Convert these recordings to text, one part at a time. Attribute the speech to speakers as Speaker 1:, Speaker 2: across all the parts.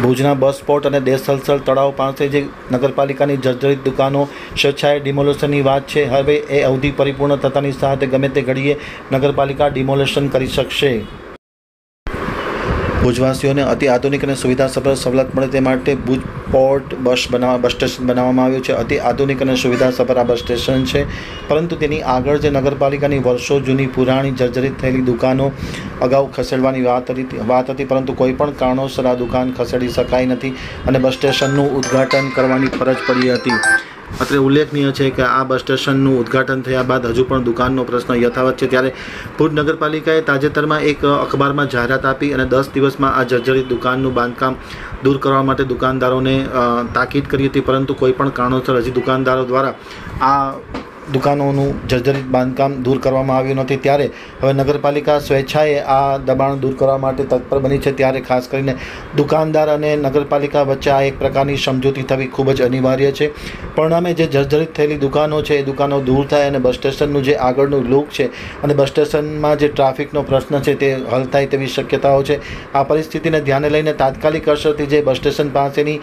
Speaker 1: ભુજના બસ સ્પોટ અને દેસલસલ તળાવ પાસે જે નગરપાલિકાની જર્જરિત દુકાનો સ્વેચ્છાએ ડિમોલેશનની વાત છે, હવે એ અવધિ પરિપૂર્ણ થતાની સાથે ગમે તે ઘડીએ નગરપાલિકા ડિમોલેશન કરી શકશે। ભુજવાસીઓને અતિ આધુનિક અને સુવિધાસભર સવલત મળે તે માટે ભુજ પોર્ટ બસ સ્ટેશન બનાવવામાં આવ્યું છે। અતિ આધુનિક અને સુવિધાસભર આ બસ સ્ટેશન છે, પરંતુ તેની આગળ જે નગરપાલિકાની વર્ષો જૂની પુરાણી જર્જરિત થયેલી દુકાનો અગાઉ ખસેડવાની વાત હતી, પરંતુ કોઈપણ કારણોસર આ દુકાન ખસેડી શકાઈ નથી અને બસ સ્ટેશનનું ઉદ્ઘાટન કરવાની ફરજ પડી હતી। અત્રે ઉલ્લેખનીય છે કે આ બસ સ્ટેશનનું ઉદ્ઘાટન થયા બાદ હજુ પણ દુકાનનો પ્રશ્ન યથાવત છે। ત્યારે ભુજ નગરપાલિકાએ તાજેતરમાં એક અખબારમાં જાહેરાત આપી અને 10 દિવસમાં આ જર્જરિત દુકાનનું બાંધકામ દૂર કરવા માટે દુકાનદારોને તાકીદ કરી હતી, પરંતુ કોઈપણ કારણોસર હજી દુકાનદારો દ્વારા આ દુકાનોનું જર્જરિત બાંધકામ દૂર કરવામાં આવ્યું નથી। ત્યારે હવે નગરપાલિકા સ્વેચ્છાએ આ દબાણ દૂર કરવા માટે તત્પર બની છે। ત્યારે ખાસ કરીને દુકાનદાર અને નગરપાલિકા વચ્ચે આ એક પ્રકારની સમજૂતી થવી ખૂબ જ અનિવાર્ય છે। પરિણામે જે જર્જરિત થયેલી દુકાનો છે એ દુકાનો દૂર થાય અને બસ સ્ટેશનનું જે આગળનું લુક છે અને બસ સ્ટેશનમાં જે ટ્રાફિકનો પ્રશ્ન છે તે હલ થાય તેવી શક્યતાઓ છે। આ પરિસ્થિતિને ધ્યાને લઈને તાત્કાલિક અસરથી જે બસ સ્ટેશન પાસેની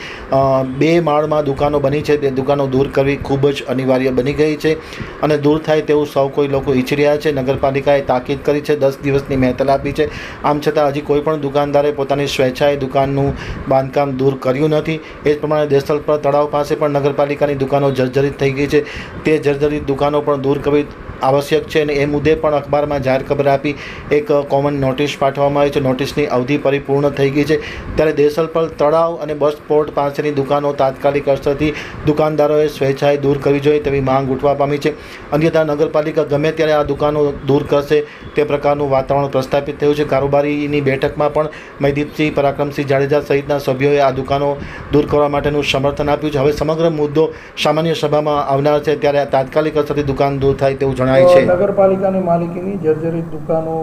Speaker 1: 2 માળમાં દુકાનો બની છે તે દુકાનો દૂર કરવી ખૂબ જ અનિવાર્ય બની ગઈ છે અને દૂર થાય તેવું સૌ કોઈ લોકો ઈચ્છી રહ્યા છે। નગરપાલિકાએ તાકીદ કરી છે, 10 દિવસની મહેલત આપી છે, આમ છતાં હજી કોઈ પણ દુકાનદારે પોતાની સ્વેચ્છાએ દુકાનનું બાંધકામ દૂર કર્યું નથી। એ જ પ્રમાણે દેસલપર તળાવ પાસે પણ નગરપાલિકાની દુકાનો જર્જરિત થઈ ગઈ છે, તે જર્જરિત દુકાનો પણ દૂર કરવી આવશ્યક છે અને એ મુદ્દે પણ અખબારમાં જાહેર ખબર આપી એક કોમન નોટિસ પાઠવવામાં આવી છે। નોટિસની અવધિ પરિપૂર્ણ થઈ ગઈ છે। ત્યારે દેસલપર તળાવ અને બસ સ્પોટ પાસેની દુકાનો તાત્કાલિક અસરથી દુકાનદારોએ સ્વેચ્છાએ દૂર કરવી જોઈએ તેવી માંગ ઉઠવા પામી છે। અન્યથા નગરપાલિકા ગમે ત્યારે આ દુકાનો દૂર કરશે તે પ્રકારનું વાતાવરણ પ્રસ્થાપિત થયું છે। કારોબારીની બેઠકમાં પણ મહિદીપસિંહ, પરાક્રમસિંહ જાડેજા સહિતના સભ્યોએ આ દુકાનો દૂર કરવા માટેનું સમર્થન આપ્યું છે। હવે સમગ્ર મુદ્દો સામાન્ય સભામાં આવનાર છે, ત્યારે તાત્કાલિક અસરથી દુકાન દૂર થાય તેવું જણાય છે।
Speaker 2: નગરપાલિકાની માલિકીની જર્જરિત દુકાનો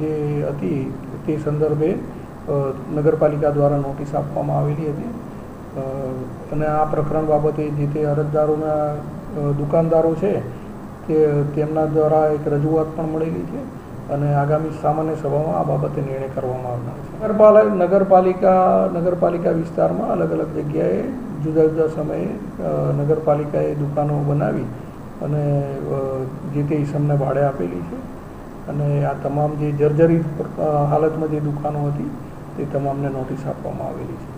Speaker 2: જે હતી તે સંદર્ભે નગરપાલિકા દ્વારા નોટિસ આપવામાં આવેલી હતી અને આ પ્રકરણ બાબતે જે તે અરજદારોના દુકાનદારો છે તેમના દ્વારા એક રજૂઆત પણ મળેલી છે અને આગામી સામાન્ય સભામાં આ બાબતે નિર્ણય કરવામાં આવનાર છે। નગરપાલિકા વિસ્તારમાં અલગ અલગ જગ્યાએ જુદા જુદા સમયે નગરપાલિકાએ દુકાનો બનાવી અને જે તે ઇસમને ભાડે આપેલી છે અને આ તમામ જે જર્જરિત હાલતમાં જે દુકાનો હતી તે તમામને નોટિસ આપવામાં આવેલી છે।